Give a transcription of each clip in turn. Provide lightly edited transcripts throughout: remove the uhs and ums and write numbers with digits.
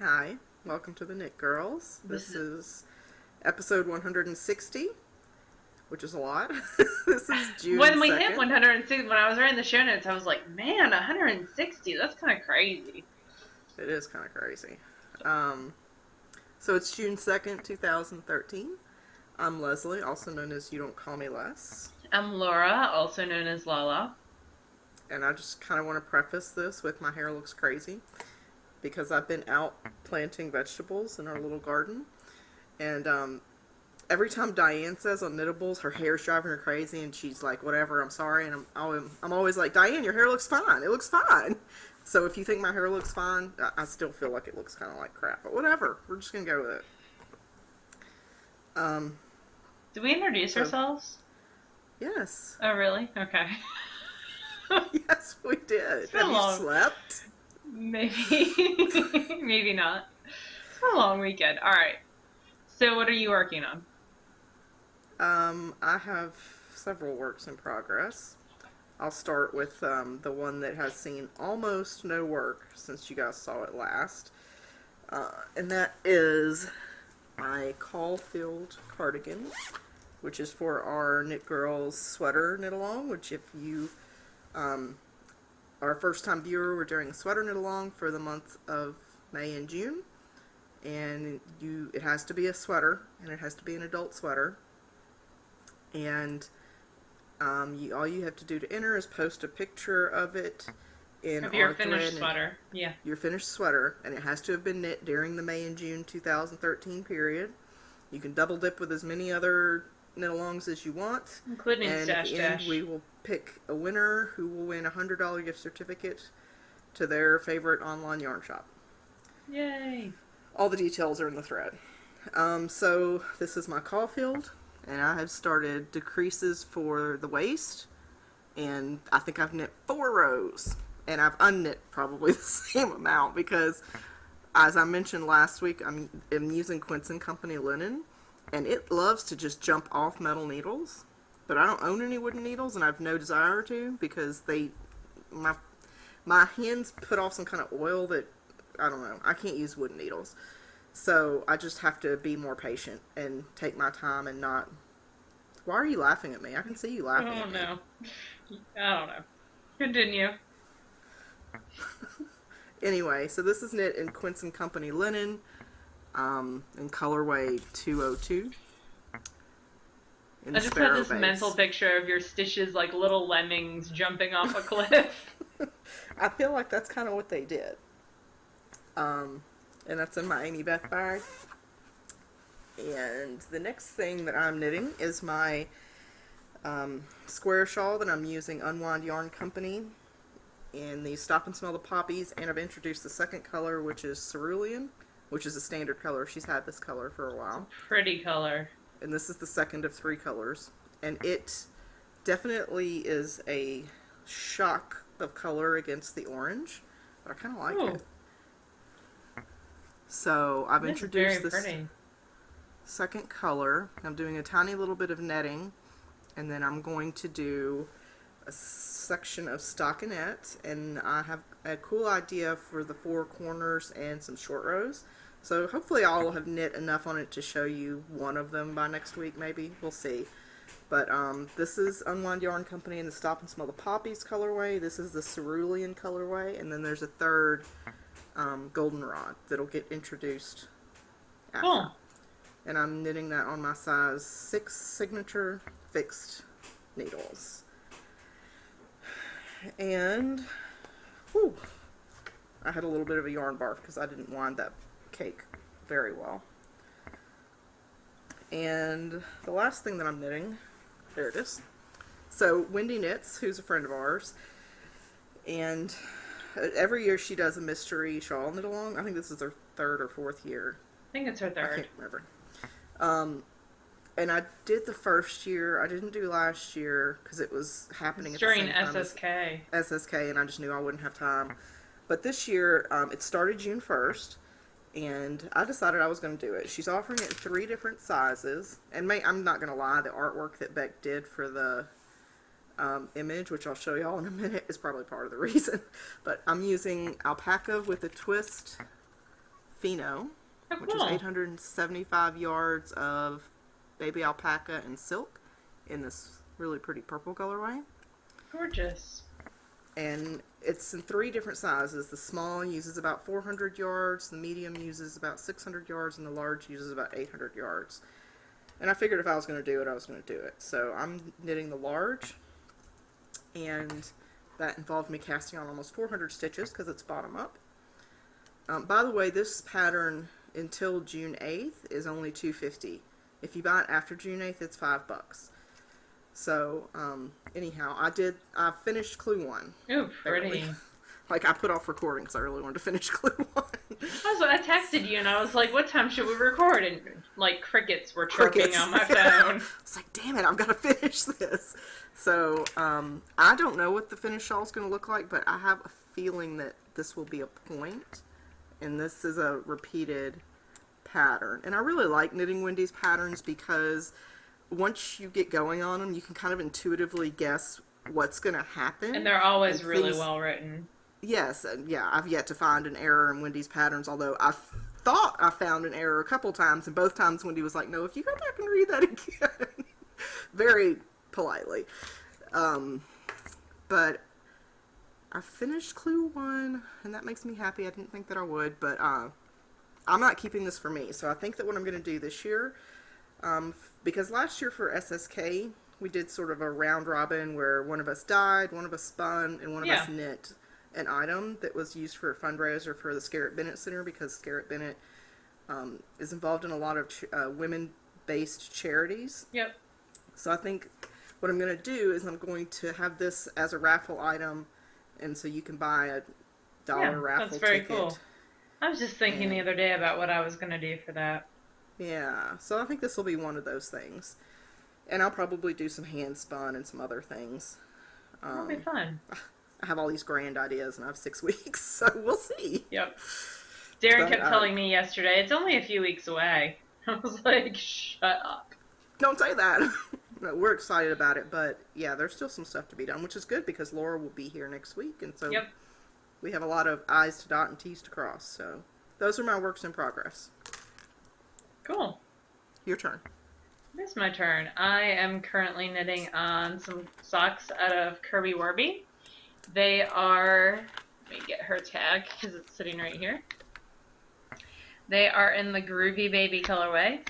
Hi, welcome to the Knit Girls. This is episode 160, which is a lot. This is June When we 2nd. hit 160, when I was writing the show notes, I was like, man, 160, that's kind of crazy. It is kind of crazy. So it's June 2nd, 2013. I'm Leslie, also known as You Don't Call Me Les. I'm Laura, also known as Lala. And I just kind of want to preface this with my hair looks crazy because I've been out planting vegetables in our little garden. And every time Diane says on Knittables her hair's driving her crazy and she's like, whatever, I'm sorry. And I'm always like, Diane, your hair looks fine. It looks fine. So if you think my hair looks fine, I still feel like it looks kind of like crap. But whatever. We're just going to go with it. Did we introduce ourselves? Yes. Oh, really? Okay. Yes, we did. Have you slept? Maybe. Maybe not. It's been a long weekend. All right. So what are you working on? I have several works in progress. I'll start with the one that has seen almost no work since you guys saw it last. And that is my Caulfield cardigan, which is for our Knit Girls sweater knit along, which if you are a first time viewer, we're doing a sweater knit along for the month of May and June. And it has to be a sweater, and it has to be an adult sweater. And all you have to do to enter is post a picture of it in Of your finished sweater. Yeah. Your finished sweater, and it has to have been knit during the May and June 2013 period. You can double dip with as many other knit-alongs as you want. Including and Stash at the Dash. end, we will pick a winner who will win a $100 gift certificate to their favorite online yarn shop. Yay. All the details are in the thread. So this is my Caulfield, and I have started decreases for the waist, and I think I've knit 4 rows, and I've unknit probably the same amount because, as I mentioned last week, I'm using Quince & Company linen, and it loves to just jump off metal needles, but I don't own any wooden needles, and I have no desire to because my hands put off some kind of oil that, I don't know, I can't use wooden needles. So I just have to be more patient and take my time and not... Why are you laughing at me? I can see you laughing at me. I don't know. Continue. Anyway, so this is knit in Quince & Company linen in colorway 202. I just had this mental picture of your stitches like little lemmings jumping off a cliff. I feel like that's kind of what they did. And that's in my Amy Beth bag. And the next thing that I'm knitting is my square shawl that I'm using Unwind Yarn Company in the Stop and Smell the Poppies, and I've introduced the second color, which is Cerulean, which is a standard color. She's had this color for a while. Pretty color. And this is the second of 3 colors. And it definitely is a shock of color against the orange, but I kind of like it. So I've introduced this second color. I'm doing a tiny little bit of netting, and then I'm going to do a section of stockinette, and I have a cool idea for the 4 corners and some short rows. So hopefully I'll have knit enough on it to show you one of them by next week, maybe. We'll see. But this is Unwind Yarn Company in the Stop and Smell the Poppies colorway. This is the Cerulean colorway, and then there's a third goldenrod that'll get introduced after. Cool. And I'm knitting that on my size 6 signature fixed needles. And whew, I had a little bit of a yarn barf because I didn't wind that cake very well. And the last thing that I'm knitting, there it is. So Wendy Knits, who's a friend of ours, and every year she does a mystery shawl knit along. I think this is her 3rd or 4th year. I think it's her 3rd. I can't remember. And I did the first year. I didn't do last year because it was happening at the same time SSK. as SSK, and I just knew I wouldn't have time. But this year, it started June 1st, and I decided I was going to do it. She's offering it in 3 different sizes, and I'm not going to lie, the artwork that Beck did for the image, which I'll show y'all in a minute, is probably part of the reason. But I'm using alpaca with a twist merino, Oh, which is cool. 875 yards of baby alpaca and silk in this really pretty purple colorway. Gorgeous. And it's in 3 different sizes. The small uses about 400 yards, the medium uses about 600 yards, and the large uses about 800 yards. And I figured if I was going to do it, I was going to do it. So I'm knitting the large, and that involved me casting on almost 400 stitches because it's bottom up. By the way, this pattern until June 8th is only $2.50. If you buy it after June 8th, it's $5. So, anyhow, I finished Clue 1. Ooh, pretty. Like, I put off recording because I really wanted to finish Clue 1. Also, I texted you and I was like, what time should we record? And, like, crickets were chirping on my phone. It's like, damn it, I've got to finish this. So, I don't know what the finished shawl is going to look like, but I have a feeling that this will be a point. And this is a repeated pattern. And I really like knitting Wendy's patterns because once you get going on them, you can kind of intuitively guess what's going to happen. And they're always really well written. Yes, and yeah, I've yet to find an error in Wendy's patterns, although I thought I found an error a couple times, and both times Wendy was like, no, if you go back and read that again. Very politely. But I finished Clue 1, and that makes me happy. I didn't think that I would, but I'm not keeping this for me. So I think that what I'm going to do this year, because last year for SSK, we did sort of a round robin where one of us dyed, one of us spun, and one of us knit an item that was used for a fundraiser for the Scarrett Bennett Center, because Scarrett Bennett is involved in a lot of women-based charities. Yep. So I think what I'm going to do is I'm going to have this as a raffle item, and so you can buy a $1 raffle that's very ticket. cool. I was just thinking the other day about what I was going to do for that. Yeah, so I think this will be one of those things. And I'll probably do some hand spun and some other things. That'll be fun. I have all these grand ideas and I have 6 weeks, so we'll see. Yep. Darren kept telling me yesterday, it's only a few weeks away. I was like, shut up. Don't say that. No, we're excited about it, but yeah, there's still some stuff to be done, which is good because Laura will be here next week, and so we have a lot of I's to dot and T's to cross. So those are my works in progress. Cool. Your turn. It is my turn. I am currently knitting on some socks out of Kirby Warby. They are, let me get her tag because it's sitting right here. They are in the Groovy Baby colorway.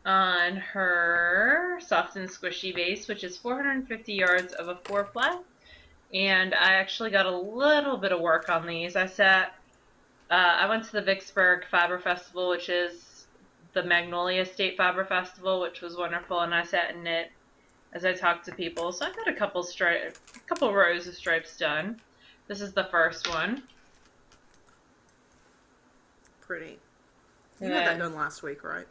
On her soft and squishy base, which is 450 yards of a 4-ply. And I actually got a little bit of work on these. I went to the Vicksburg Fiber Festival, which is the Magnolia State Fiber Festival, which was wonderful, and I sat and knit as I talked to people. So I got a couple rows of stripes done. This is the first one. Pretty. You had that done last week, right?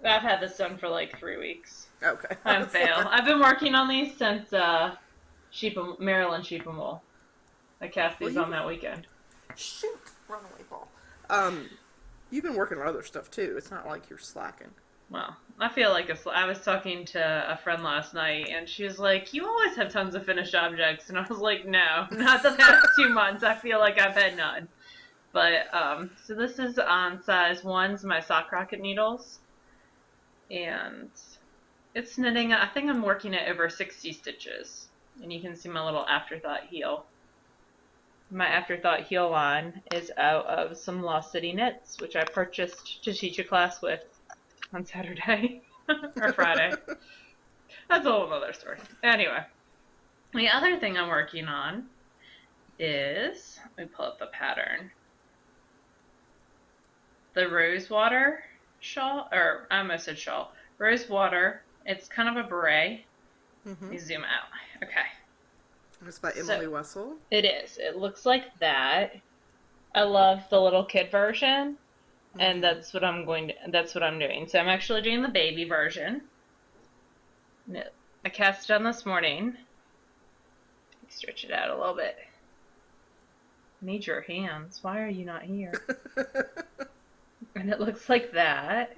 I've had this done for like 3 weeks. Okay. I'm fail. I've been working on these since Maryland Sheep and Wool. I cast these on that weekend. Shoot, runaway ball. You've been working on other stuff too. It's not like you're slacking. Well, I feel like I was talking to a friend last night, and she was like, "You always have tons of finished objects," and I was like, "No, not the past 2 months. I feel like I've had none." But so this is on size 1's my sock rocket needles. And it's knitting, I think I'm working at over 60 stitches. And you can see my little afterthought heel. My afterthought heel line is out of some Lost City knits, which I purchased to teach a class with on Saturday or Friday. That's a whole other story. Anyway, the other thing I'm working on is, let me pull up the pattern. The Rosewater shawl, or I almost said shawl. Rosewater. It's kind of a beret. Let me zoom out. Okay. It's by Emily Wesselapos. It is. It looks like that. I love the little kid version, and that's what I'm doing. So I'm actually doing the baby version. I cast it on this morning. Stretch it out a little bit. I need your hands. Why are you not here? And it looks like that.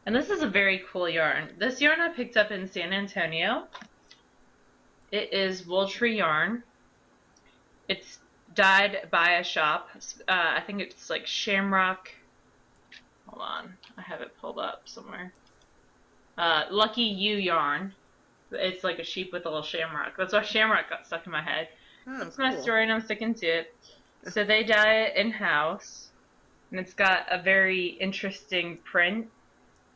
And this is a very cool yarn. This yarn I picked up in San Antonio. It is Wool Tree yarn. It's dyed by a shop. I think it's like Shamrock. Hold on, I have it pulled up somewhere. Lucky You yarn. It's like a sheep with a little shamrock. That's why shamrock got stuck in my head. Oh, That's cool. my story, and I'm sticking to it. So they dye it in-house, and it's got a very interesting print.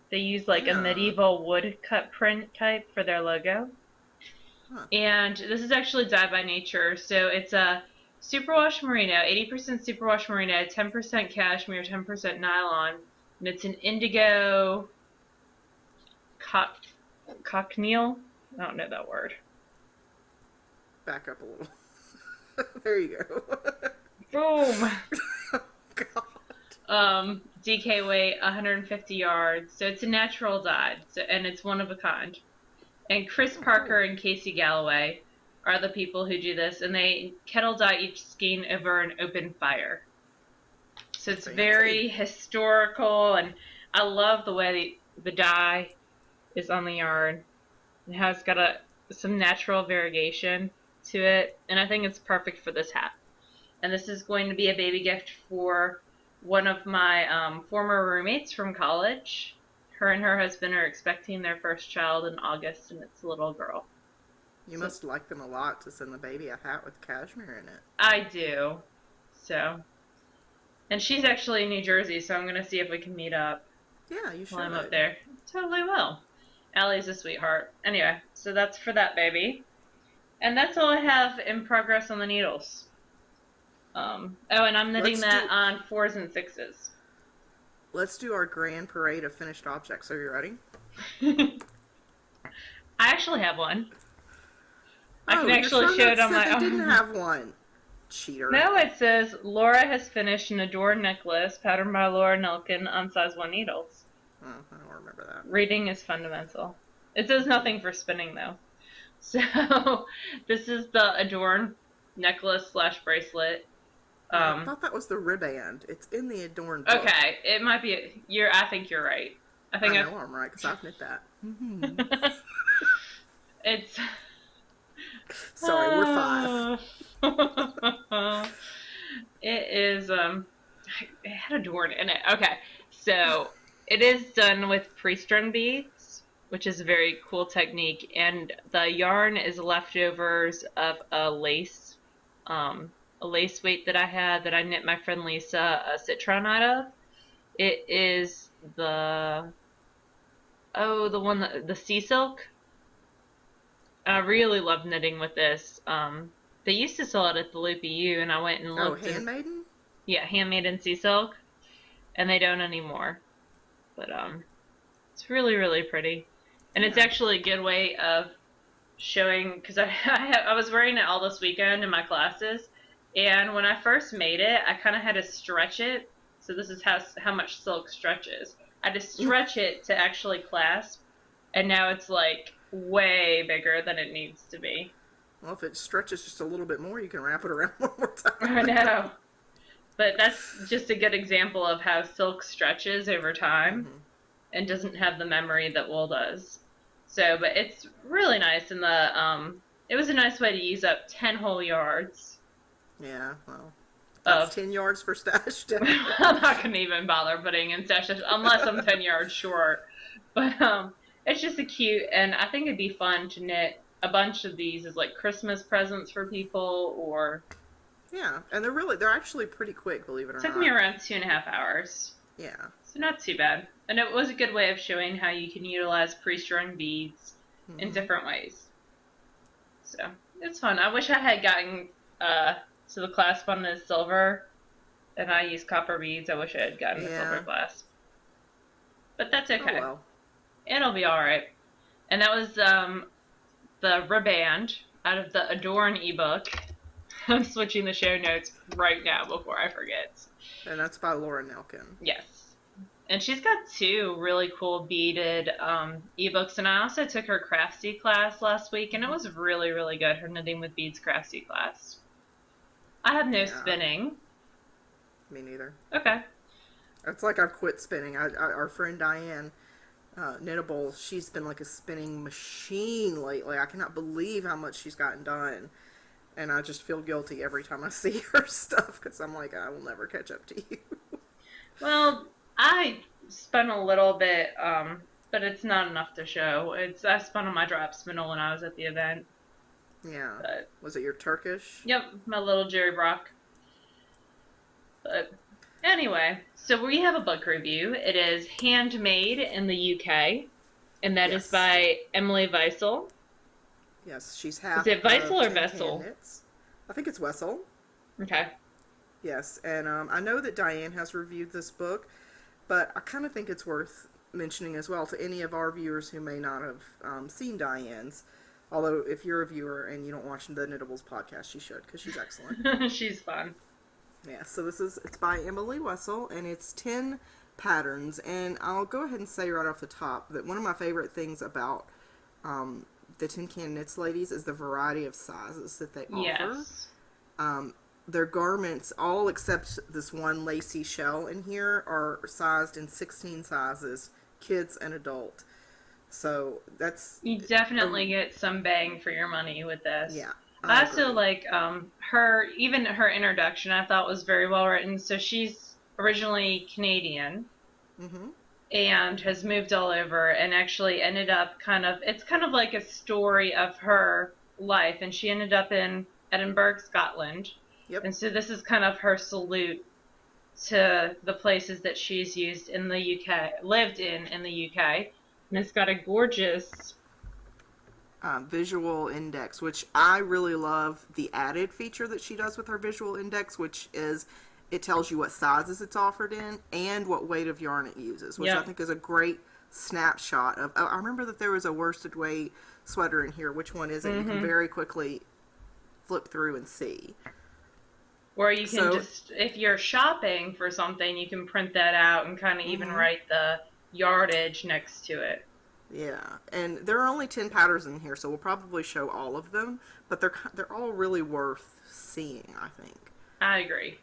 They use like a medieval woodcut print type for their logo. Huh. And this is actually dyed by nature, so it's a superwash merino, 80% superwash merino, 10% cashmere, 10% nylon, and it's an indigo cochineal. I don't know that word. Back up a little. There you go. Boom. Oh, God. DK weight 150 yards, so it's a natural dye, and it's one of a kind. And Chris Parker and Casey Galloway are the people who do this, and they kettle dye each skein over an open fire. So it's very historical, and I love the way the dye is on the yarn. It has got some natural variegation to it, and I think it's perfect for this hat. And this is going to be a baby gift for one of my former roommates from college. Her and her husband are expecting their first child in August, and it's a little girl. You must like them a lot to send the baby a hat with cashmere in it. I do. So, and she's actually in New Jersey, so I'm going to see if we can meet up. Yeah, you should. While I'm up there. Totally will. Allie's a sweetheart. Anyway, so that's for that baby. And that's all I have in progress on the needles. And I'm knitting on 4s and 6s. Let's do our grand parade of finished objects. Are you ready? I actually have one. I can actually show it on my own. I didn't have one. Cheater. No, it says Laura has finished an adorned necklace patterned by Laura Nelkin on size 1 needles. Oh, I don't remember that. Reading is fundamental. It does nothing for spinning though. So this is the adorned necklace / bracelet. I thought that was the ribband. It's in the adorned book. Okay, it might be. I think you're right. I know I'm right because I've knit that. Mm-hmm. It's. Sorry, we're 5. It is. It had adorned in it. Okay, so it is done with pre-strung beads, which is a very cool technique, and the yarn is leftovers of a lace weight that I had that I knit my friend Lisa a citron out of. It is the sea silk. I really love knitting with this. They used to sell it at the Loopy U, and I went and looked. Oh, Handmade? Yeah, Handmade in sea silk, and they don't anymore. But it's really, really pretty, and it's actually a good way of showing, because I was wearing it all this weekend in my classes. And when I first made it, I kind of had to stretch it. So this is how much silk stretches. I had to stretch it to actually clasp. And now it's like way bigger than it needs to be. Well, if it stretches just a little bit more, you can wrap it around one more time. I know. But that's just a good example of how silk stretches over time and doesn't have the memory that wool does. So, but it's really nice. And it was a nice way to use up 10 whole yards. Yeah, well, that's 10 yards for stash day. I'm not going to even bother putting in stash unless I'm 10 yards short. But it's just a cute, and I think it'd be fun to knit a bunch of these as like Christmas presents for people, or... Yeah, and they're actually pretty quick, believe it or not. It took me around 2.5 hours. Yeah. So not too bad. And it was a good way of showing how you can utilize pre-strung beads in different ways. So, it's fun. I wish I had gotten... So the clasp on is silver, and I use copper beads. I wish I had gotten the silver clasp. But that's okay. Oh, well. It'll be alright. And that was the ribband out of the Adorn ebook. I'm switching the show notes right now before I forget. And that's by Laura Nelkin. Yes. And she's got 2 really cool beaded ebooks. And I also took her Craftsy class last week, and it was really, really good, her Knitting with Beads Craftsy class. I have no spinning. Me neither. Okay. It's like I've quit spinning. Our friend Diane Knitable, she's been like a spinning machine lately. I cannot believe how much she's gotten done. and I just feel guilty every time I see her stuff because I'm like, I will never catch up to you. Well, I spent a little bit, but it's not enough to show. I spun on my drop spindle when I was at the event. Yeah. But, Was it your Turkish? yep, my little Jerry Brock. But anyway, so we have a book review. It is Handmade in the UK, and that is Yes. by Emily Weissel. Yes, she's half. Is it Weissel of or Tin Vessel? Can Knits. I think it's Wessel. Okay. Yes, and I know that Diane has reviewed this book, but I kind of think it's worth mentioning as well to any of our viewers who may not have seen Diane's. Although, if you're a viewer and you don't watch the Knittables podcast, you should, because she's excellent. She's fun. Yeah, so it's by Emily Wessel, and it's 10 patterns. And I'll go ahead and say right off the top that one of my favorite things about the Tin Can Knits ladies is the variety of sizes that they offer. Yes. Their garments, all except this one lacy shell in here, are sized in 16 sizes, kids and adult. So that's... You definitely get some bang for your money with this. Yeah. I also like her introduction I thought was very well written. So she's originally Canadian and has moved all over and actually ended up it's kind of like a story of her life, and she ended up in Edinburgh, Scotland. Yep. And so this is kind of her salute to the places that she's lived in the UK. And it's got a gorgeous visual index, which I really love the added feature that she does with her visual index, which is it tells you what sizes it's offered in and what weight of yarn it uses, which I think is a great snapshot of... I remember that there was a worsted weight sweater in here. Which one is it? You can very quickly flip through and see. Or you can just, if you're shopping for something, you can print that out and kind of even write the yardage next to it. Yeah, and there are only 10 patterns in here, so we'll probably show all of them, but they're all really worth seeing, I think. I agree.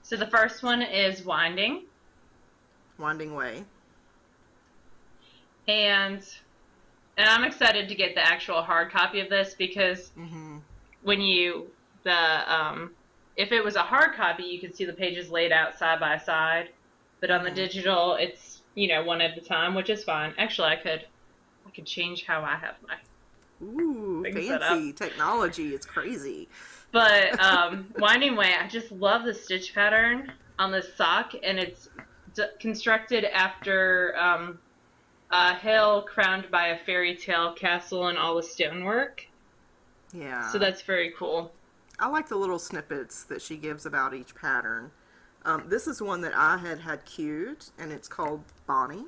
So the first one is Winding. Winding Way. And I'm excited to get the actual hard copy of this because when if it was a hard copy, you could see the pages laid out side by side, but on the digital, it's one at a time, which is fine. Actually, I could change how I have my things set up. Fancy technology. It's crazy. But Winding Way, I just love the stitch pattern on this sock, and it's constructed after a hill crowned by a fairy tale castle and all the stonework. Yeah. So that's very cool. I like the little snippets that she gives about each pattern. This is one that I had queued, and it's called Bonnie.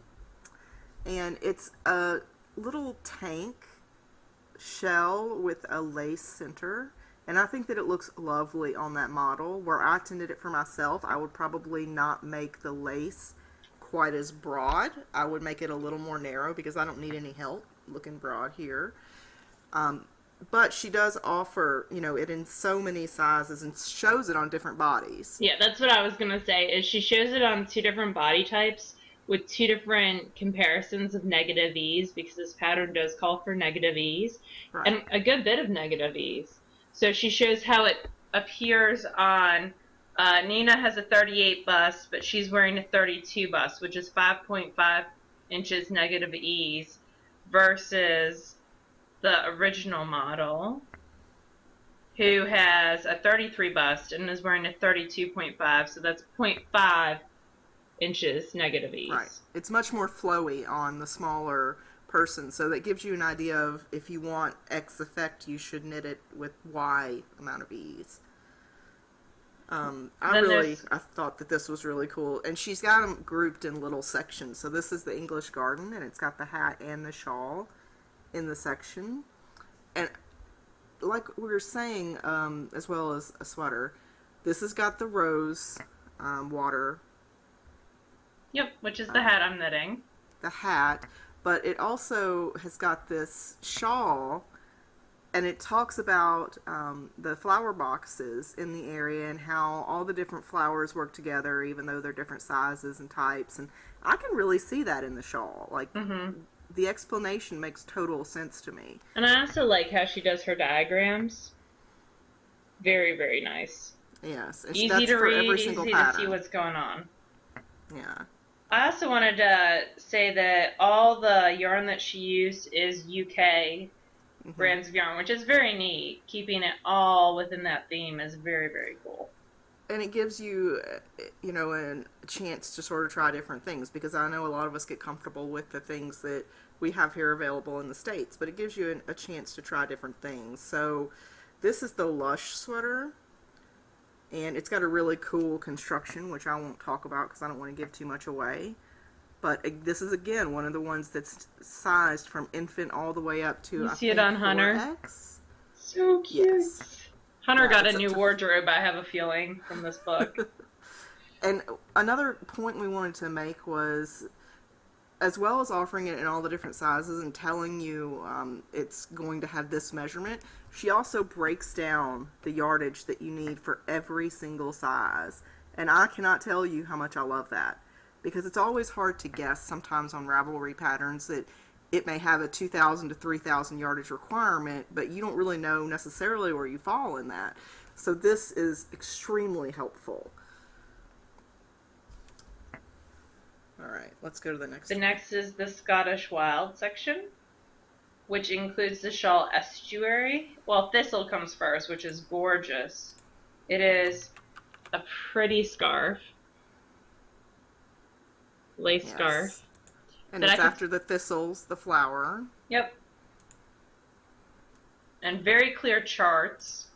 And it's a little tank shell with a lace center. And I think that it looks lovely on that model. Where I knit it for myself, I would probably not make the lace quite as broad. I would make it a little more narrow because I don't need any help looking broad here. But she does offer, it in so many sizes and shows it on different bodies. Yeah, that's what I was going to say, is she shows it on 2 different body types with 2 different comparisons of negative ease, because this pattern does call for negative ease, and a good bit of negative ease. So she shows how it appears on, Nina has a 38 bust, but she's wearing a 32 bust, which is 5.5 inches negative ease, versus the original model, who has a 33 bust and is wearing a 32.5, so that's 0.5 inches negative ease. Right. It's much more flowy on the smaller person, so that gives you an idea of if you want X effect, you should knit it with Y amount of ease. I thought that this was really cool, and she's got them grouped in little sections. So this is the English Garden, and it's got the hat and the shawl in the section, and like we were saying, as well as a sweater, this has got the rose water. Yep, which is the hat I'm knitting. The hat, but it also has got this shawl, and it talks about the flower boxes in the area and how all the different flowers work together, even though they're different sizes and types, and I can really see that in the shawl. Like, the explanation makes total sense to me. And I also like how she does her diagrams. Very, very nice. Yes, and Easy that's to for read, every single easy to see pattern. what's going on. Yeah. I also wanted to say that all the yarn that she used is UK Hmm. brands of yarn, which is very neat. Keeping it all within that theme is very, very cool. And it gives you, a chance to sort of try different things, because I know a lot of us get comfortable with the things that we have here available in the States, but it gives you a chance to try different things. So this is the Lush sweater, and it's got a really cool construction, which I won't talk about because I don't want to give too much away. But this is, again, one of the ones that's sized from infant all the way up to, You I see it think, on Hunter? 4X. So cute. Yes. Hunter Yeah, got a it's up new to wardrobe, I have a feeling, from this book. And another point we wanted to make was, as well as offering it in all the different sizes and telling you it's going to have this measurement, she also breaks down the yardage that you need for every single size. And I cannot tell you how much I love that, because it's always hard to guess sometimes on Ravelry patterns that it may have a 2,000 to 3,000 yardage requirement, but you don't really know necessarily where you fall in that. So this is extremely helpful. All right, let's go to the next The one. next is the Scottish Wild section, which includes the shawl Estuary. Well, Thistle comes first, which is gorgeous. It is a pretty scarf, lace scarf. Yes. And That I it's could, after the thistles, the flower. yep. And very clear charts.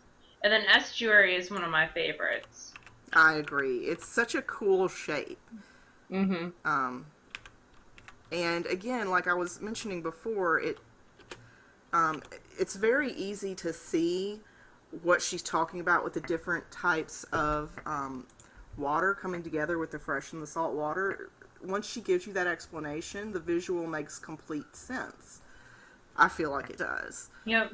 And then Estuary is one of my favorites. I agree. It's such a cool shape. Mm-hmm. And again, like I was mentioning before, it's very easy to see what she's talking about with the different types of water coming together with the fresh and the salt water. Once she gives you that explanation, the visual makes complete sense. I feel like it does. Yep.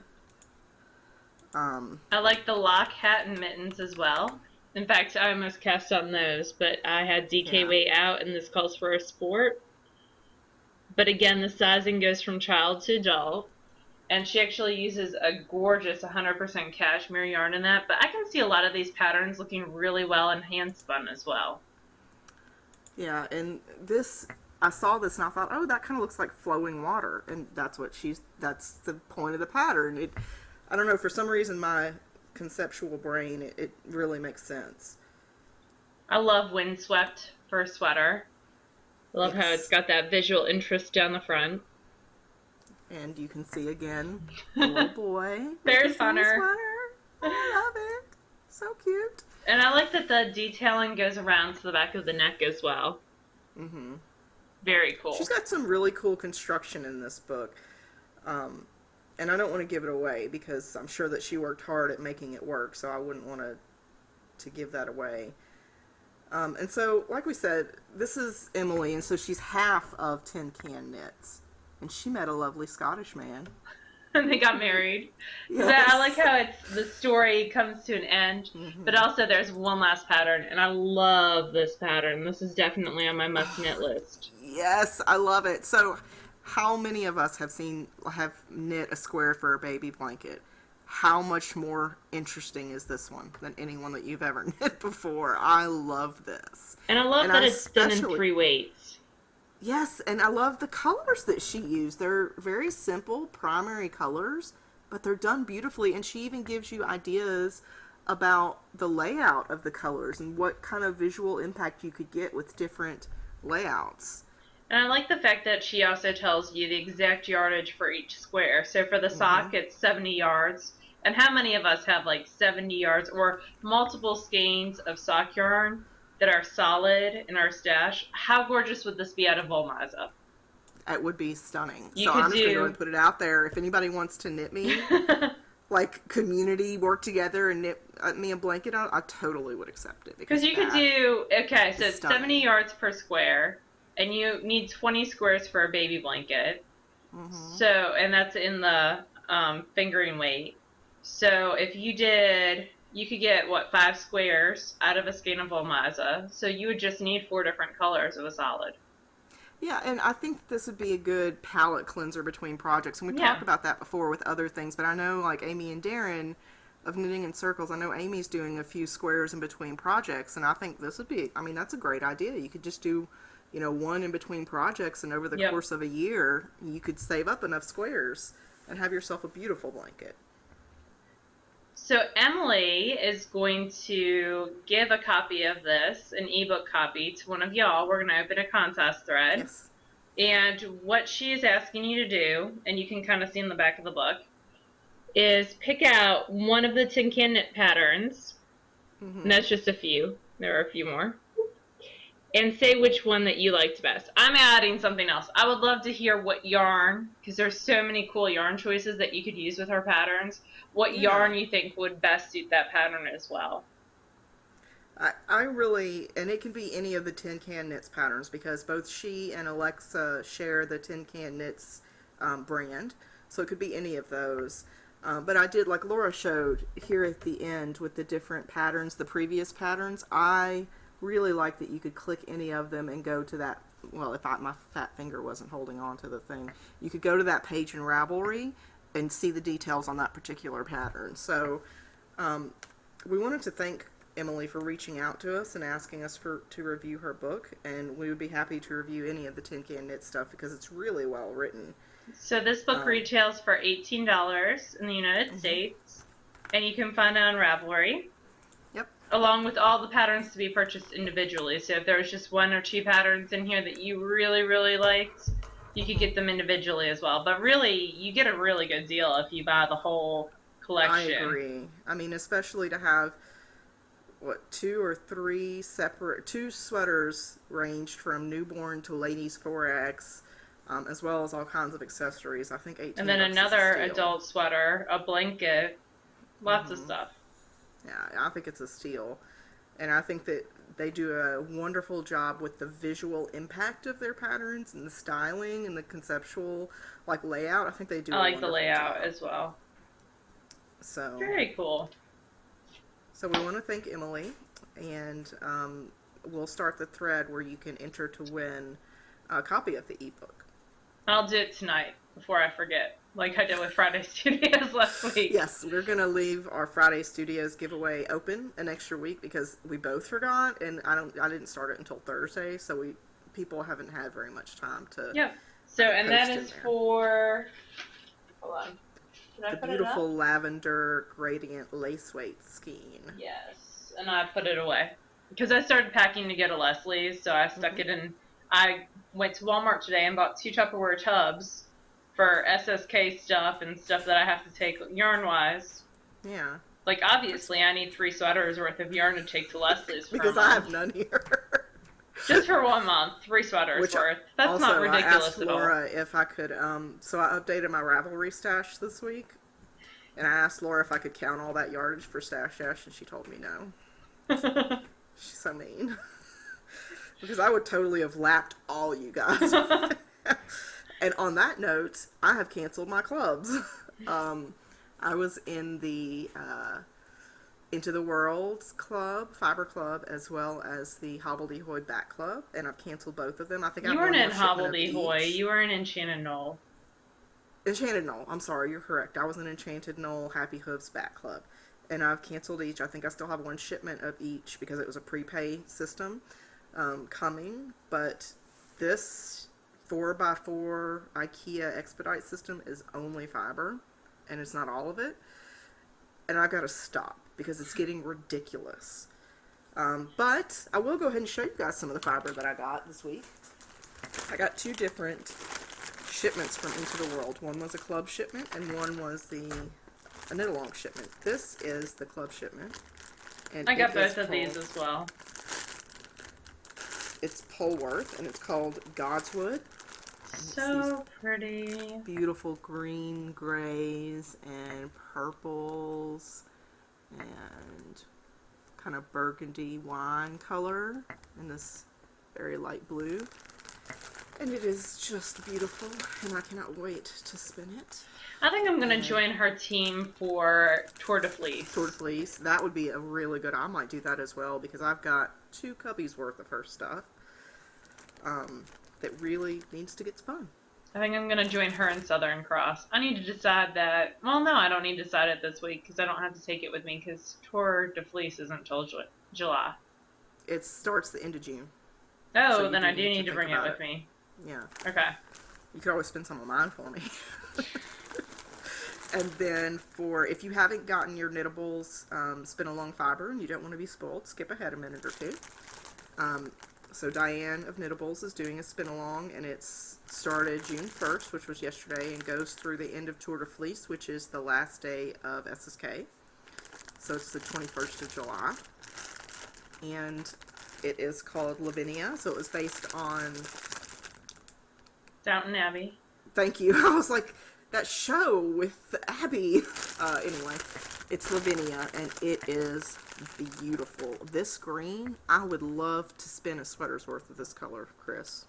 I like the lock, hat, and mittens as well. In fact, I almost cast on those, but I had DK Yeah. weight out, and this calls for a sport. But again, the sizing goes from child to adult. And she actually uses a gorgeous 100% cashmere yarn in that. But I can see a lot of these patterns looking really well in hand spun as well. Yeah, and this, I saw this and I thought, oh, that kind of looks like flowing water. And that's the point of the pattern. I don't know, for some reason my conceptual brain, it really makes sense. I love windswept for a sweater. I love how it's got that visual interest down the front. And you can see again the little boy. There's Hunter. I love it. So cute. And I like that the detailing goes around to the back of the neck as well. Mm-hmm. Very cool. She's got some really cool construction in this book. And I don't want to give it away because I'm sure that she worked hard at making it work, so I wouldn't want to give that away. And so, like we said, this is Emily, and so she's half of Tin Can Knits. And she met a lovely Scottish man. And they got married. Yes. I like how the story comes to an end, but also there's one last pattern, and I love this pattern. This is definitely on my must-knit list. Yes, I love it. So, how many of us have knit a square for a baby blanket? How much more interesting is this one than any one that you've ever knit before? I love this. And I love that it's done in 3 weights. Yes, and I love the colors that she used. They're very simple primary colors, but they're done beautifully, and she even gives you ideas about the layout of the colors and what kind of visual impact you could get with different layouts. And I like the fact that she also tells you the exact yardage for each square. So for the sock, it's 70 yards. And how many of us have like 70 yards or multiple skeins of sock yarn that are solid in our stash? How gorgeous would this be out of Volmaza? It would be stunning. You so could I'm just going to go and put it out there. If anybody wants to knit me, like community work together and knit me a blanket, I totally would accept it. Because you could do, okay, so it's stunning. 70 yards per square, and you need 20 squares for a baby blanket. So, and that's in the fingering weight. So if you did, you could get, 5 squares out of a skein of Volmaza. So you would just need 4 different colors of a solid. Yeah, and I think this would be a good palette cleanser between projects. And we've talked about that before with other things, but I know like Amy and Darren, of knitting in circles. I know Amy's doing a few squares in between projects, and I think this would be, I mean, that's a great idea. You could just do, you know, one in between projects, and over the Yep. course of a year, you could save up enough squares and have yourself a beautiful blanket. So Emily is going to give a copy of this, an ebook copy, to one of y'all. We're going to open a contest thread. Yes. And what she is asking you to do, and you can kind of see in the back of the book, is pick out one of the tin can knit patterns. And that's just a few. There are a few more. And say which one that you liked best. I'm adding something else. I would love to hear what yarn, because there's so many cool yarn choices that you could use with her patterns, what yarn you think would best suit that pattern as well. I really, and it can be any of the Tin Can Knits patterns, because both she and Alexa share the Tin Can Knits brand, so it could be any of those. But I did, like Laura showed here at the end with the different patterns, the previous patterns, I really like that you could click any of them and go to that, well, if my fat finger wasn't holding on to the thing, you could go to that page in Ravelry and see the details on that particular pattern. So we wanted to thank Emily for reaching out to us and asking us to review her book, and we would be happy to review any of the Tin Can Knit stuff because it's really well written. So this book retails for $18 in the United States, and you can find it on Ravelry. Yep. Along with all the patterns to be purchased individually. So if there was just one or two patterns in here that you really, really liked, you could get them individually as well. But really, you get a really good deal if you buy the whole collection. I agree. I mean, especially to have, what, two sweaters ranged from newborn to ladies 4X, as well as all kinds of accessories. I think $18. And then another adult sweater, a blanket, lots of stuff. Yeah, I think it's a steal. And I think that they do a wonderful job with the visual impact of their patterns and the styling and the conceptual, like, layout. I think they do I like the layout job as well. So very cool. So we want to thank Emily, and we'll start the thread where you can enter to win a copy of the ebook. I'll do it tonight before I forget, like I did with Friday Studios last week. Yes, we're going to leave our Friday Studios giveaway open an extra week because we both forgot, and I didn't start it until Thursday, so people haven't had very much time to. Yep. So, and that is for, hold on. Did I the put beautiful it up? lavender gradient lace weight skein. Yes, and I put it away because I started packing to go to Leslie's, so I stuck it in. I went to Walmart today and bought 2 Tupperware tubs for SSK stuff and stuff that I have to take yarn-wise. Yeah. Like, obviously, I need 3 sweaters worth of yarn to take to Leslie's for because I have none here. Just for 1 month, 3 sweaters worth. That's also, not ridiculous I asked at all. Laura if I could, so I updated my Ravelry stash this week, and I asked Laura if I could count all that yardage for Stash Dash, and she told me no. She's so mean. Because I would totally have lapped all you guys. And on that note, I have canceled my clubs. I was in the Into the Worlds Club, Fiber Club, as well as the Hobbledehoy Back Club, and I've canceled both of them. I think you weren't in Hobbledehoy. You were in Enchanted Knoll. Enchanted Knoll. I'm sorry, you're correct. I was in Enchanted Knoll Happy Hooves Back Club, and I've canceled each. I think I still have 1 shipment of each because it was a prepay system coming, but this 4x4 IKEA expedite system is only fiber, and it's not all of it, and I've got to stop because it's getting ridiculous. But I will go ahead and show you guys some of the fiber that I got this week. I got 2 different shipments from Into the World. One was a club shipment, and one was a knit-along shipment. This is the club shipment. And I got both of these as well. It's Polworth, and it's called Godswood. So pretty. Beautiful green, grays, and purples, and kind of burgundy wine color, and this very light blue. And it is just beautiful, and I cannot wait to spin it. I think I'm going to join her team for Tour de Fleece. Tour de Fleece. That would be a really good... I might do that as well, because I've got 2 cubbies worth of her stuff that really needs to get spun. I think I'm gonna join her in Southern Cross. I need to decide that. Well, no, I don't need to decide it this week because I don't have to take it with me because Tour de Fleece isn't till July. It starts the end of June. So Oh, you then do I do need to need to think bring it about with it. me. Yeah. Okay. You could always spend some of mine for me. And then if you haven't gotten your Knittables spin along fiber and you don't want to be spoiled, skip ahead a minute or two. So Diane of Knittables is doing a spin along, and it's started June 1st, which was yesterday, and goes through the end of Tour de Fleece, which is the last day of SSK. So it's the 21st of July. And it is called Lavinia, so it was based on... Downton Abbey. Thank you. I was like, that show with Abby. Anyway, it's Lavinia, and it is beautiful. This green, I would love to spin a sweater's worth of this color, Chris.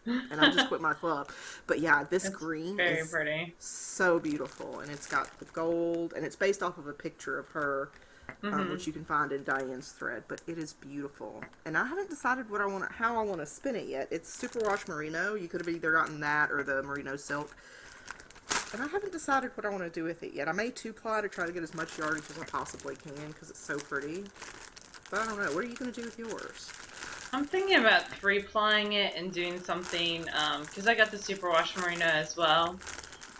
And I just quit my club. But yeah, this green very is pretty. so beautiful, and it's got the gold, and it's based off of a picture of her, which you can find in Diane's thread. But it is beautiful, and I haven't decided how I want to spin it yet. It's superwash merino. You could have either gotten that or the merino silk. And I haven't decided what I want to do with it yet. I may 2-ply to try to get as much yardage as I possibly can because it's so pretty. But I don't know. What are you going to do with yours? I'm thinking about 3-plying it and doing something, because I got the superwash merino as well,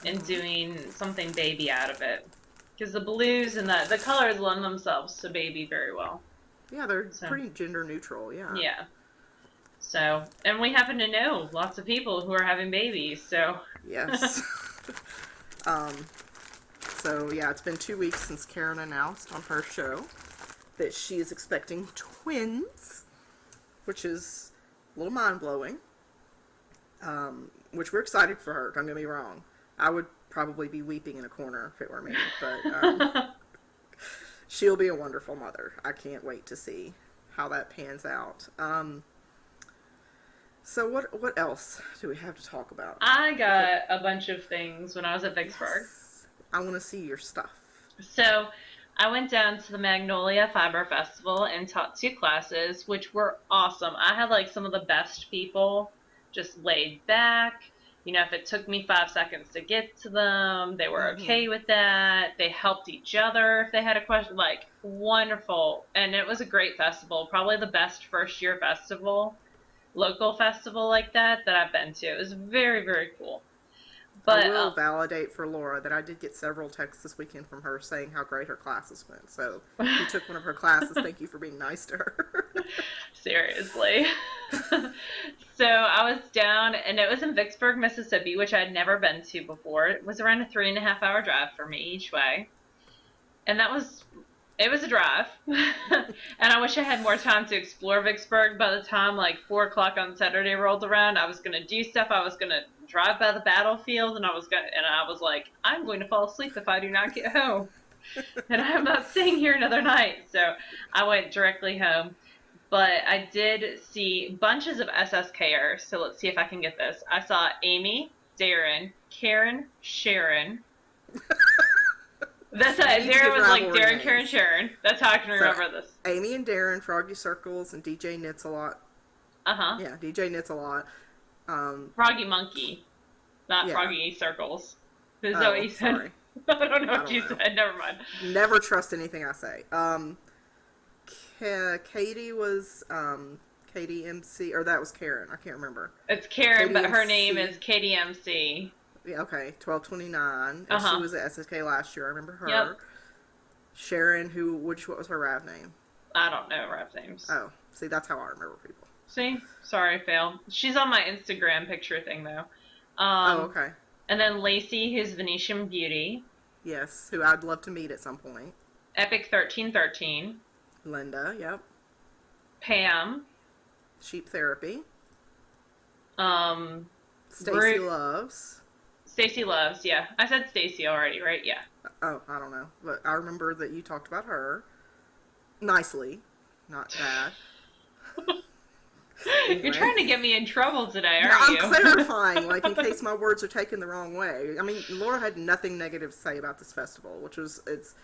and doing something baby out of it. Because the blues and the colors lend themselves to baby very well. Yeah, they're pretty gender neutral, yeah. Yeah. So, and we happen to know lots of people who are having babies, so. Yes. So yeah, it's been 2 weeks since Karen announced on her show that she is expecting twins, which is a little mind-blowing, which we're excited for her, don't get me wrong. I would probably be weeping in a corner if it were me, but she'll be a wonderful mother. I can't wait to see how that pans out. So what else do we have to talk about? I got a bunch of things when I was at Vicksburg. Yes. I want to see your stuff. So I went down to the Magnolia Fiber Festival and taught 2 classes, which were awesome. I had like some of the best people, just laid back. You know, if it took me 5 seconds to get to them, they were okay with that. They helped each other if they had a question. Like, wonderful. And it was a great festival. Probably the best first-year festival, local festival like that I've been to. It was very, very cool. But I will validate for Laura that I did get several texts this weekend from her saying how great her classes went. So if you took one of her classes, thank you for being nice to her. Seriously. So I was down, and it was in Vicksburg, Mississippi, which I'd never been to before. It was around a 3.5-hour drive for me each way. And it was a drive. And I wish I had more time to explore Vicksburg. By the time like 4 o'clock on Saturday rolled around, I was going to do stuff. I was going to drive by the battlefield, and I was like, I'm going to fall asleep if I do not get home. And I'm not staying here another night. So I went directly home. But I did see bunches of SSKers. So let's see if I can get this. I saw Amy, Darren, Karen, Sharon. That's how Darren was like Darren, names. Karen, Sharon. That's how I can remember this. Amy and Darren, Froggy Circles, and DJ Knits a Lot. Yeah, DJ Knits a Lot. Froggy Monkey, not Froggy Circles. Is that what you said? Sorry. I don't know what you said. Never mind. Never trust anything I say. Katie was Katie MC, or that was Karen. I can't remember. It's Karen, Katie but her MC. name is Katie MC. Yeah, okay, 1229. And she was at SSK last year. I remember her. Yep. Sharon, what was her Rav name? I don't know Rav names. Oh, see, that's how I remember people. See? Sorry, fail. She's on my Instagram picture thing, though. Okay. And then Lacey, who's Venetian Beauty. Yes, who I'd love to meet at some point. Epic 1313. Linda, yep. Pam. Sheep Therapy. Stacy Loves. Stacy Loves, yeah. I said Stacy already, right? Yeah. Oh, I don't know. But I remember that you talked about her. Nicely. Not bad. Anyway. You're trying to get me in trouble today, aren't you? I'm clarifying, like, in case my words are taken the wrong way. I mean, Laura had nothing negative to say about this festival, which was, it's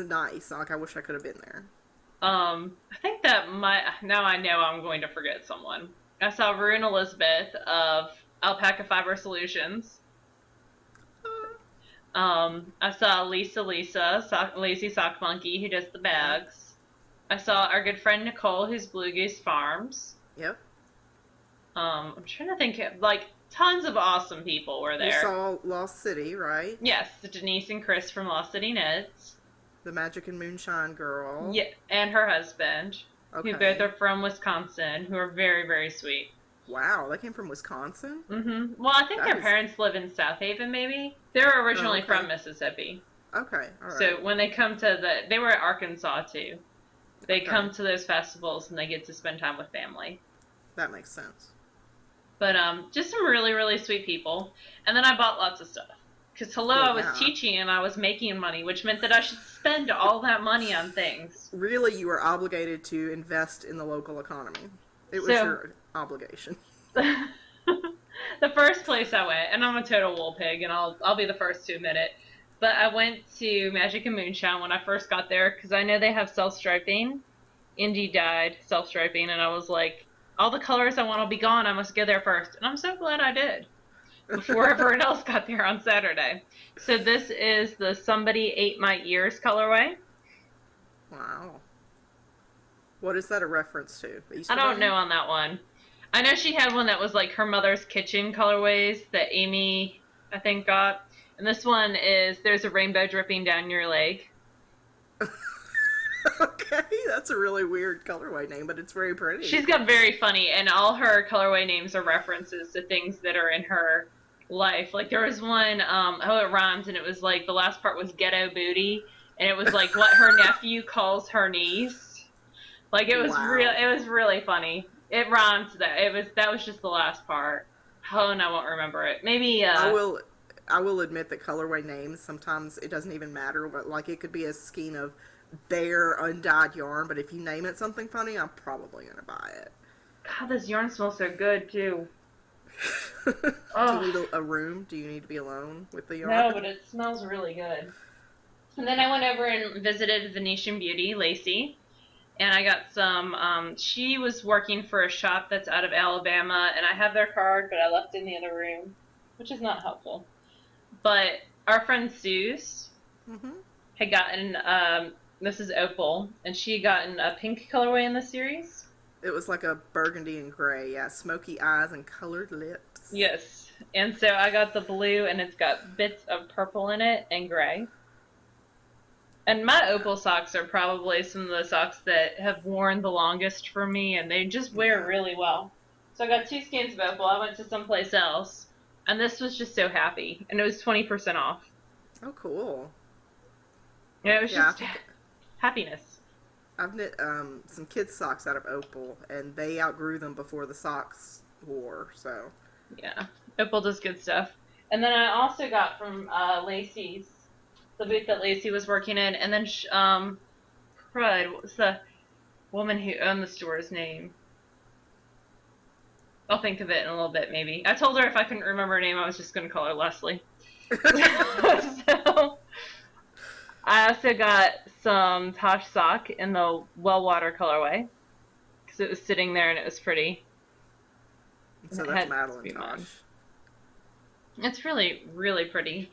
nice. Like, I wish I could have been there. I think that now I know I'm going to forget someone. I saw Rune Elizabeth of Alpaca Fiber Solutions. I saw Lisa, Lazy Sock Monkey, who does the Yep. bags. I saw our good friend Nicole, who's Blue Goose Farms. Yep. I'm trying to think, like, tons of awesome people were You there. saw Lost City, right? Yes, Denise and Chris from Lost City Knits. The Magic and Moonshine girl. Yeah, and her husband, who both Okay. are from Wisconsin, who are very, very sweet. Wow, that came from Wisconsin? Well, I think That their is. parents live in South Haven, maybe. They were Oh, originally okay. from Mississippi. Okay, alright. So when they come to they were at Arkansas too. They Okay. come to those festivals and they get to spend time with family. That makes sense. But just some really, really sweet people. And then I bought lots of stuff. Because hello, Well, I was yeah. teaching and I was making money, which meant that I should spend all that money on things. Really, you were obligated to invest in the local economy. It was So your obligation. the first place I went, and I'm a total WoolPig, and I'll be the first to admit it. But I went to Magic and Moonshine when I first got there because I know they have self-striping, indie dyed self-striping, and I was like, all the colors I want will be gone. I must go there first, and I'm so glad I did before everyone else got there on Saturday. So this is the Somebody Ate My Ears colorway. Wow. What is that a reference to? The I Easter don't Bunny? know on that one. I know she had one that was like her mother's kitchen colorways that Amy, I think, got. And this one is there's a rainbow dripping down your leg. Okay, that's a really weird colorway name, but it's very pretty. She's got very funny, and all her colorway names are references to things that are in her life. Like there was one, it rhymes, and it was like the last part was ghetto booty, and it was like what her nephew calls her niece. Like it was Wow. it was really funny. It rhymes that was just the last part. Oh, and I won't remember it. Maybe I will admit that colorway names sometimes it doesn't even matter, but like it could be a skein of bare undyed yarn, but if you name it something funny, I'm probably gonna buy it. God, this yarn smells so good too. Do you Oh need a room? Do you need to be alone with the no, yarn? but it smells really good. And then I went over and visited Venetian Beauty, Lacey, and I got some. She was working for a shop that's out of Alabama, and I have their card, but I left it in the other room, which is not helpful. But our friend Suze Mm-hmm. had gotten. This is Opal, and she had gotten a pink colorway in the series. It was like a burgundy and gray, yeah, smoky eyes and colored lips. Yes, and so I got the blue, and it's got bits of purple in it and gray. And my Opal socks are probably some of the socks that have worn the longest for me, and they just wear Yeah. really well. So I got two skins of Opal. I went to someplace else, and this was just so happy, and it was 20% off. Oh, cool. And it was Yeah, I just think happiness. I've knit some kids' socks out of Opal, and they outgrew them before the socks wore. So Yeah, Opal does good stuff. And then I also got from Lacey's, the booth that Lacey was working in, and then crud, what was the woman who owned the store's name? I'll think of it in a little bit, maybe. I told her if I couldn't remember her name, I was just going to call her Leslie. So I also got some Posh Sock in the well water colorway because it was sitting there and it was pretty. so It that's had to Madeline be mine. Tosh. It's really, really pretty.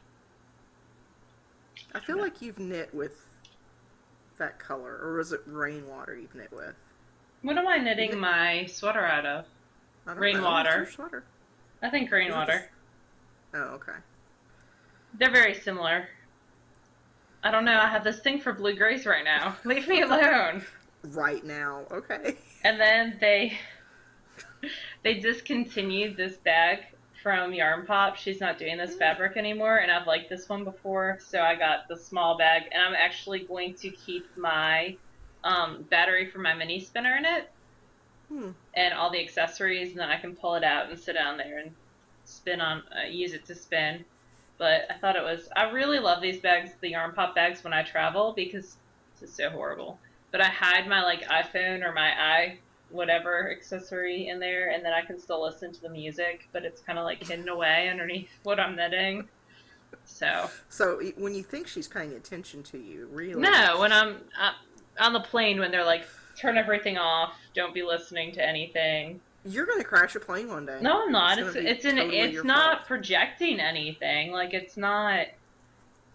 I feel like you've knit with that color, or was it rainwater you've knit with? What am I You knitting knit, my sweater out of? I don't know. It's your Rainwater. sweater. I think Is it the rainwater. Oh, okay. They're very similar. I don't know. I have this thing for blue grays right now. Leave me alone. Right now, okay. And then they discontinued this bag from Yarn Pop. She's not doing this fabric anymore, and I've liked this one before, so I got the small bag, and I'm actually going to keep my battery for my mini spinner in it Hmm. and all the accessories, and then I can pull it out and sit down there and spin on, use it to spin. But I thought I really love these bags, the Yarn Pop bags, when I travel because this is so horrible. But I hide my like iPhone or my whatever accessory in there, and then I can still listen to the music, but it's kind of like hidden away underneath what I'm knitting. So So when you think she's paying attention to you, really? no, when I'm on the plane, when they're like, turn everything off, don't be listening to anything. You're gonna crash a plane one day. No, I'm not. It's not fault. projecting anything. Like it's not.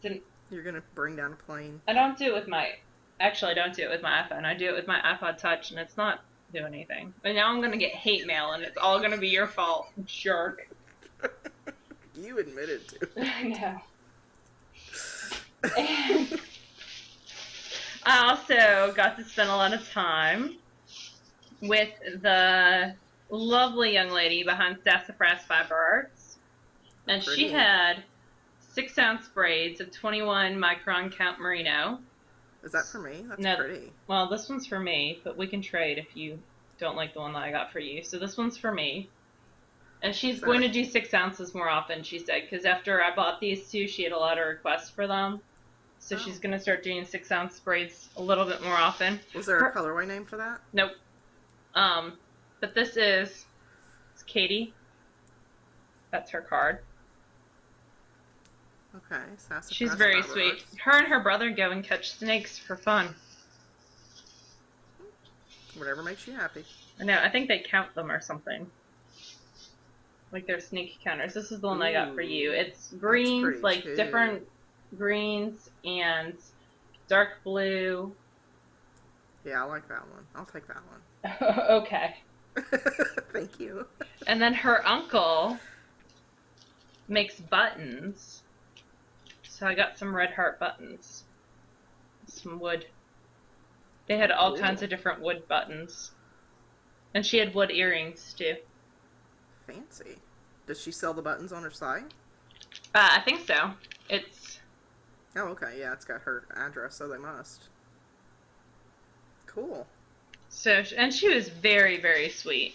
You're gonna bring down a plane. I don't do it with my. Actually, I don't do it with my iPhone. I do it with my iPod Touch, and it's not doing anything. But now I'm gonna get hate mail, and it's all gonna be your fault, jerk. You admitted to. I know. And I also got to spend a lot of time with the lovely young lady behind Sassafras Fiber Arts, and Pretty. she had 6-ounce braids of 21 micron count merino. Is that for me? That's pretty. Well, this one's for me, but we can trade if you don't like the one that I got for you. So this one's for me. And she's going to do 6 ounces more often, she said, because after I bought these two, she had a lot of requests for them. So she's going to start doing 6-ounce braids a little bit more often. Was there a colorway name for that? Nope. But this is Katie. That's her card. Okay, Sassafras. She's very sweet. Her and her brother go and catch snakes for fun. Whatever makes you happy. I know. I think they count them or something. Like they're snake counters. This is the one I got for you. It's greens, like different greens and dark blue. Yeah, I like that one. I'll take that one. Okay. Thank you. And then her uncle makes buttons. So I got some red heart buttons. Some wood. They had all kinds of different wood buttons. And she had wood earrings too. Fancy. Does she sell the buttons on her site? I think so. It's... Oh, okay. Yeah, it's got her address, so they must. Cool. So, and she was very, very sweet.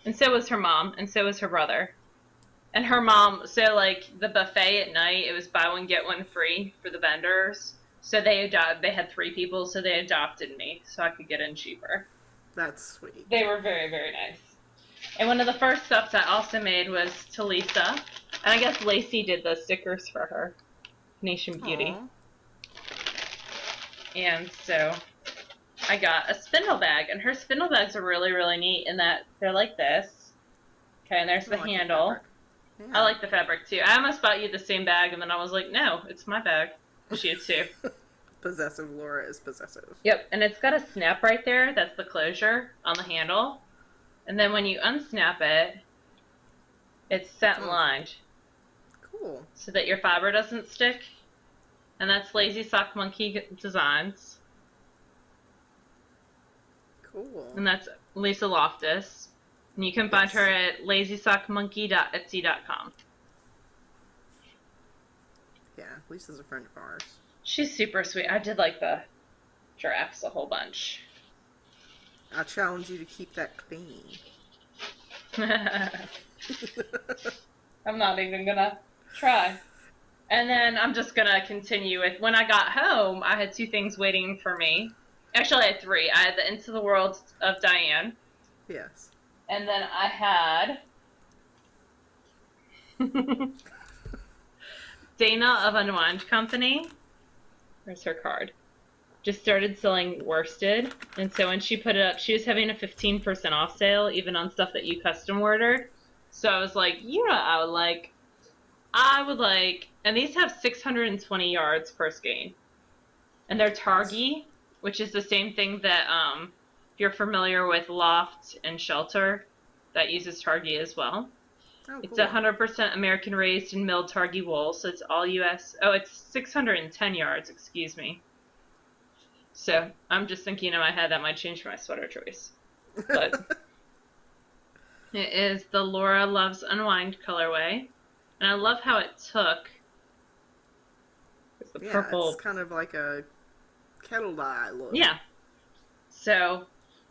And so was her mom, and so was her brother. And her mom, so like the buffet at night, it was buy one, get one free for the vendors. So they had 3 people, so they adopted me so I could get in cheaper. That's sweet. They were very, very nice. And one of the first stuffs I also made was to Lisa. And I guess Lacey did the stickers for her. Nation Beauty. Aww. And so I got a spindle bag. And her spindle bags are really, really neat in that they're like this. Okay, and there's the handle. Yeah. I like the fabric too. I almost bought you the same bag, and then I was like, no, it's my bag. She had too. Possessive Laura is possessive. Yep, and it's got a snap right there. That's the closure on the handle. And then when you unsnap it, it's satin lined. Cool. So that your fiber doesn't stick. And that's Lazy Sock Monkey Designs. Cool. And that's Lisa Loftus. And you can find her at lazysockmonkey.etsy.com. Yeah, Lisa's a friend of ours. She's super sweet. I did like the giraffes a whole bunch. I challenge you to keep that clean. I'm not even gonna try. And then I'm just gonna continue with, when I got home, I had 2 things waiting for me. Actually, I had 3. I had the Into the World of Diane. Yes. And then I had Dana of Unwind Company. Where's her card? Just started selling worsted, and so when she put it up, she was having a 15% off sale, even on stuff that you custom ordered. So I was like, you know what I would like? I would like, and these have 620 yards per skein. And they're Targhee, which is the same thing that, if you're familiar with Loft and Shelter, that uses Targhee as well. Oh, cool. It's 100% American raised and milled Targhee wool, so it's all US. Oh, it's 610 yards, excuse me. So I'm just thinking in my head that might change my sweater choice. But it is the Laura Loves Unwind colorway. And I love how it took. It's the purple. It's kind of like a kettle dye look. Yeah. So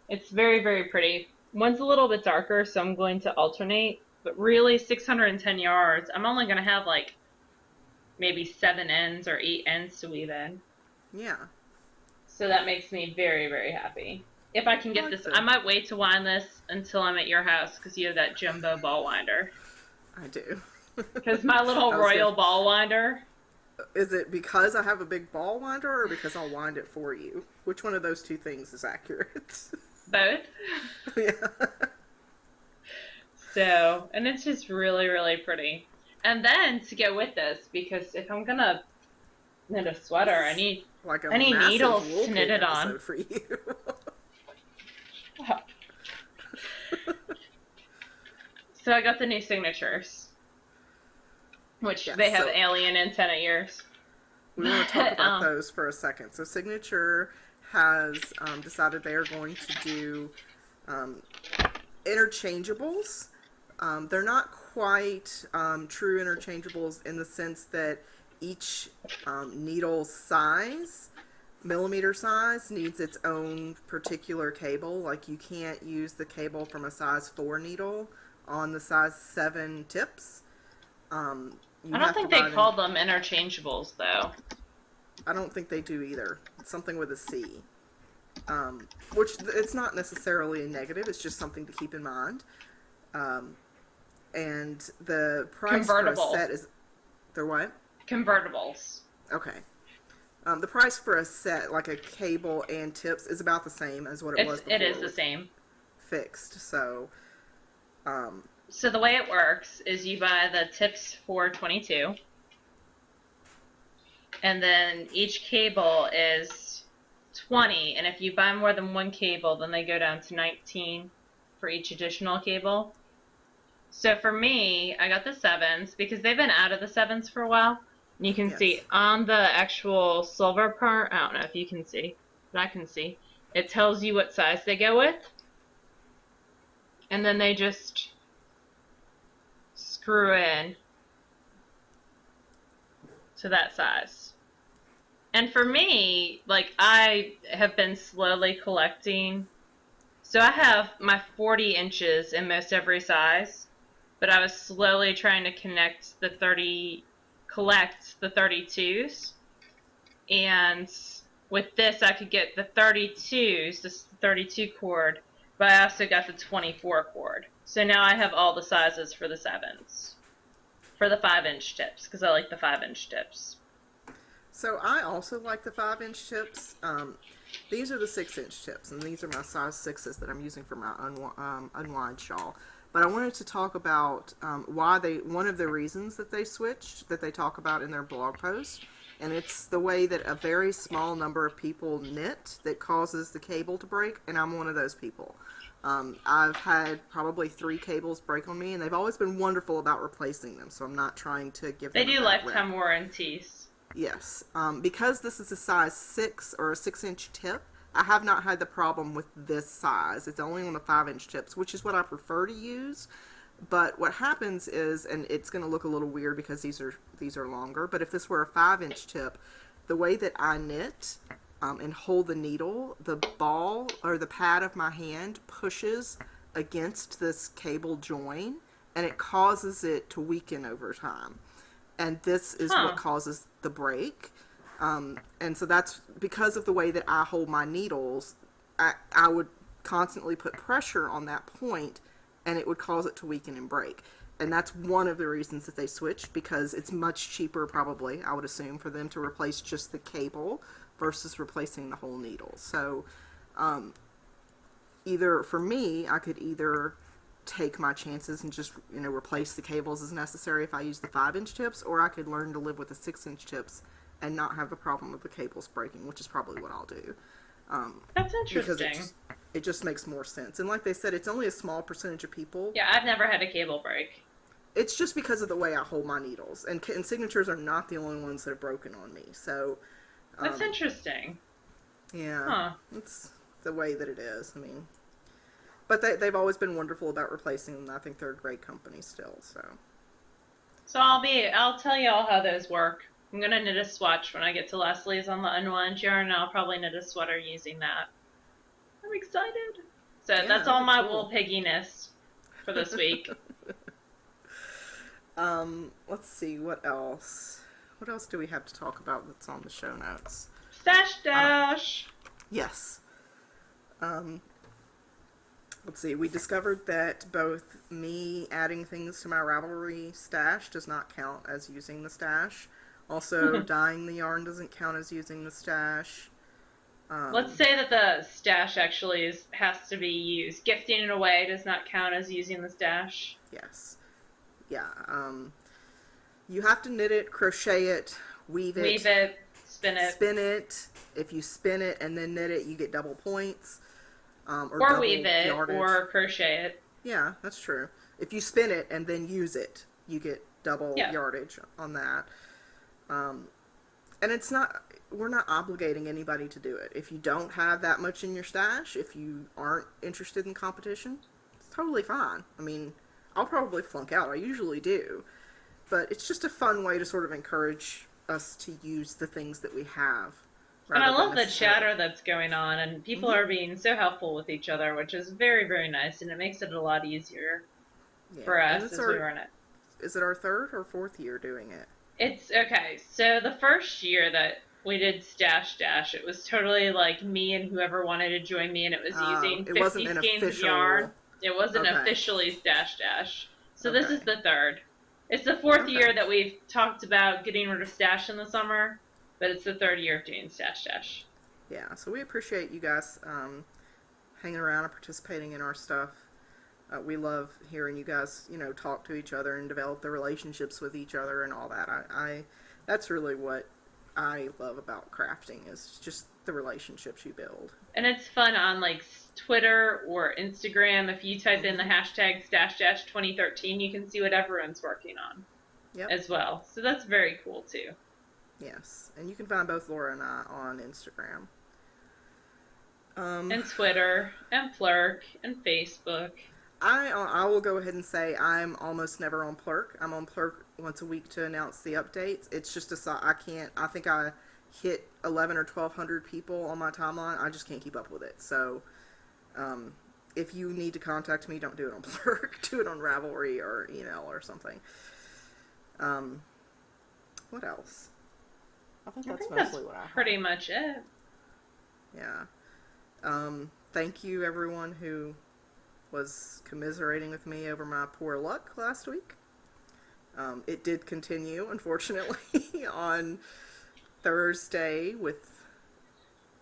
it's very, very pretty. One's a little bit darker, so I'm going to alternate. But really, 610 yards, I'm only going to have like maybe 7 ends or 8 ends to weave in. Yeah. So that makes me very, very happy. If I can get this, I might wait to wind this until I'm at your house because you have that jumbo ball winder. I do. Because my little royal ball winder. Is it because I have a big ball winder or because I'll wind it for you? Which one of those 2 things is accurate? Both. Yeah. So, and it's just really, really pretty. And then to go with this, because if I'm gonna knit a This sweater, is like a I need massive needles to knit WoolPig it on. episode for you. So I got the new signatures, which Yes, they have so alien antenna ears. we want to talk But about those for a second. So Signature has decided they are going to do um, interchangeables. They're not quite true interchangeables in the sense that each needle size, millimeter size, needs its own particular cable. Like you can't use the cable from a size 4 needle on the size 7 tips. You I don't have to think they buy call them. them interchangeables though. I don't think they do either. It's something with a C. Which it's not necessarily a negative. It's just something to keep in mind. Um, and the price for a Convertible. set is, they're what? Convertibles. Okay. The price for a set, like a cable and tips, is about the same as what it was It is before the with same. fixed. So, um, So the way it works is you buy the tips for 22, and then each cable is 20, and if you buy more than one cable, then they go down to 19 for each additional cable. So for me, I got the 7s because they've been out of the 7s for a while. And you can see yes. on the actual silver part, I don't know if you can see, but I can see, it tells you what size they go with. And then they just screw in to that size. And for me, like I have been slowly collecting. So I have my 40 inches in most every size, but I was slowly trying to collect the 32s. And with this, I could get the 32s, this 32 cord, but I also got the 24 cord. So now I have all the sizes for the 7s, for the 5-inch tips, because I like the 5-inch tips. So I also like the 5-inch tips. These are the 6-inch tips, and these are my size 6s that I'm using for my unwind shawl. But I wanted to talk about one of the reasons that they switched, that they talk about in their blog post, and it's the way that a very small number of people knit that causes the cable to break, and I'm one of those people. I've had probably 3 cables break on me, and they've always been wonderful about replacing them, so I'm not trying to give They them a do bad rep. lifetime warranties. Yes. Because this is a size 6 or a 6-inch tip, I have not had the problem with this size. It's only on the 5-inch tips, which is what I prefer to use. But what happens is, and it's going to look a little weird because these are longer, but if this were a 5-inch tip, the way that I knit and hold the needle, the ball or the pad of my hand pushes against this cable join, and it causes it to weaken over time. And this is what causes the break. And so that's because of the way that I hold my needles. I would constantly put pressure on that point, and it would cause it to weaken and break. And that's one of the reasons that they switched, because it's much cheaper, probably, I would assume, for them to replace just the cable versus replacing the whole needle. So either, for me, I could either take my chances and just, replace the cables as necessary if I use the 5-inch tips, or I could learn to live with the 6-inch tips and not have the problem of the cables breaking, which is probably what I'll do. That's Because interesting. it just makes more sense. And like they said, it's only a small percentage of people. Yeah, I've never had a cable break. It's just because of the way I hold my needles. And signatures are not the only ones that have broken on me. So, That's interesting. yeah, Huh. it's the way that it is. I mean, but they've always been wonderful about replacing them. I think they're a great company still. So I'll tell y'all how those work. I'm gonna knit a swatch when I get to Leslie's on the unwind yarn, and I'll probably knit a sweater using that. I'm excited. So Yeah, that's that'd all be my cool. WoolPigginess for this week. Let's see, what else? What else do we have to talk about that's on the show notes? Stash dash. Yes. Let's see, we discovered that both me adding things to my Ravelry stash does not count as using the stash. Also, dyeing the yarn doesn't count as using the stash. Let's say that the stash actually has to be used. Gifting it away does not count as using the stash. Yes. Yeah. You have to knit it, crochet it, Weave it, spin it. spin it. If you spin it and then knit it, you get double points. Or Or double weave it, yardage. or crochet it. Yeah, that's true. If you spin it and then use it, you get double yardage on that. And it's not, we're not obligating anybody to do it. If you don't have that much in your stash, if you aren't interested in competition, it's totally fine. I mean, I'll probably flunk out. I usually do. But it's just a fun way to sort of encourage us to use the things that we have. And I love the chatter that's going on, and people are being so helpful with each other, which is very, very nice, and it makes it a lot easier for us as we run it. Is it our third or fourth year doing it? It's, okay, so the first year that we did Stash Dash, it was totally like me and whoever wanted to join me, and it was using 50 skeins of yarn. It wasn't officially Stash Dash. So this is the third. It's the fourth year that we've talked about getting rid of stash in the summer, but it's the third year of doing Stash Dash. Yeah, so we appreciate you guys hanging around and participating in our stuff. We love hearing you guys, you know, talk to each other and develop the relationships with each other and all that. That's really what I love about crafting, is just the relationships you build. And it's fun on like Twitter or Instagram. If you type in the hashtag Stash Dash 2013, you can see what everyone's working on as well. So that's very cool too. Yes, and you can find both Laura and I on Instagram. And Twitter, and Plurk, and Facebook. I will go ahead and say I'm almost never on Plurk. I'm on Plurk once a week to announce the updates. It's just I think I hit 11 or 1,200 people on my timeline. I just can't keep up with it. So if you need to contact me, don't do it on Plurk. Do it on Ravelry or email or something. What else? I think that's mostly what I have. Pretty much it. Yeah. Thank you everyone who was commiserating with me over my poor luck last week. It did continue, unfortunately, on Thursday with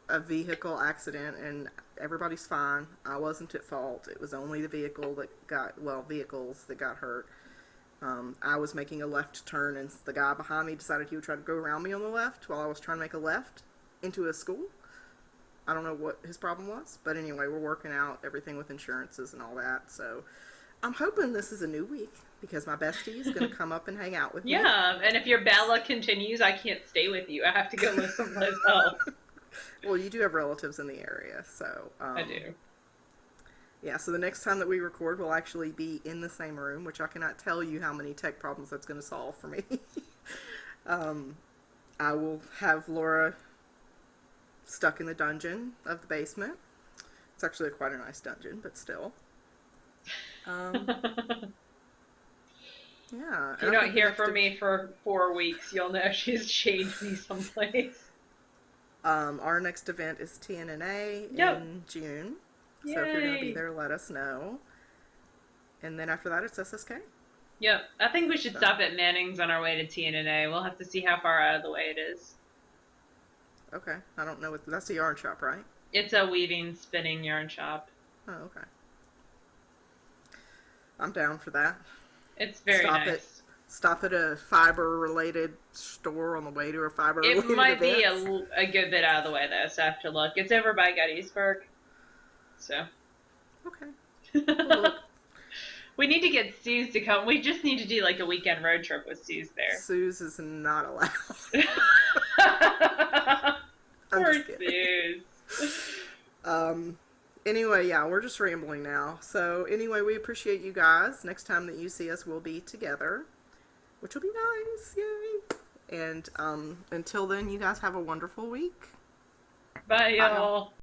a vehicle accident, and everybody's fine. I wasn't at fault. It was only the vehicles that got hurt. I was making a left turn, and the guy behind me decided he would try to go around me on the left while I was trying to make a left into a school. I don't know what his problem was, but anyway, we're working out everything with insurances and all that, so I'm hoping this is a new week, because my bestie is going to come up and hang out with me. Yeah, and if your bad luck continues, I can't stay with you. I have to go live someplace else. Well, you do have relatives in the area, so... I do. Yeah, so the next time that we record, we'll actually be in the same room, which I cannot tell you how many tech problems that's going to solve for me. I will have Laura stuck in the dungeon of the basement. It's actually quite a nice dungeon, but still. Yeah. If you don't hear from me for 4 weeks, you'll know she's changed me someplace. Our next event is TNNA in June. Yay. So if you're going to be there, let us know. And then after that, it's SSK. Yep. I think we should stop at Manning's on our way to TNNA. We'll have to see how far out of the way it is. Okay. I don't know. That's a yarn shop, right? It's a weaving, spinning yarn shop. Oh, okay. I'm down for that. It's very nice. Stop at a fiber-related store on the way to a fiber-related event. It might be a good bit out of the way, though, so I have to look. It's over by Gettysburg. So. Okay. Well, we need to get Suze to come. We just need to do like a weekend road trip with Suze there. Suze is not allowed. Poor Suze. Anyway, yeah, we're just rambling now. So anyway, we appreciate you guys. Next time that you see us, we'll be together, which will be nice. Yay. And until then, you guys have a wonderful week. Bye, y'all.